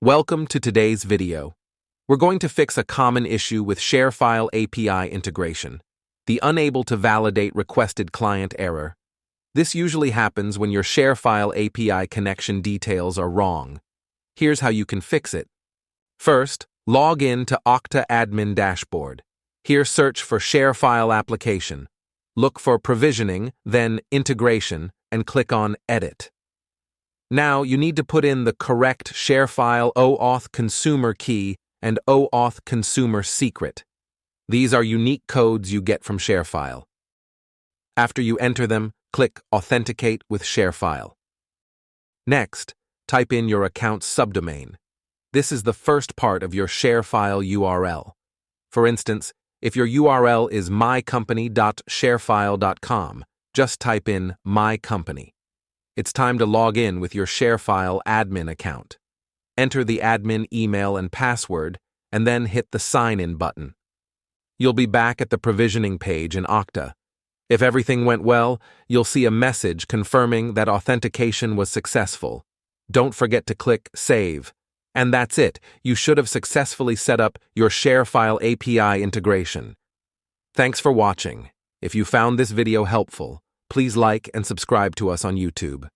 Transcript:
Welcome to today's video. We're going to fix a common issue with ShareFile API integration, the unable to validate requested client error. This usually happens when your ShareFile API connection details are wrong. Here's how you can fix it. First, log in to Okta Admin Dashboard. Here search for ShareFile Application. Look for Provisioning, then Integration, and click on Edit. Now, you need to put in the correct ShareFile OAuth consumer key and OAuth consumer secret. These are unique codes you get from ShareFile. After you enter them, click Authenticate with ShareFile. Next, type in your account's subdomain. This is the first part of your ShareFile URL. For instance, if your URL is mycompany.sharefile.com, just type in mycompany. It's time to log in with your ShareFile admin account. Enter the admin email and password, and then hit the Sign In button. You'll be back at the provisioning page in Okta. If everything went well, you'll see a message confirming that authentication was successful. Don't forget to click Save. And that's it. You should have successfully set up your ShareFile API integration. Thanks for watching. If you found this video helpful, please like and subscribe to us on YouTube.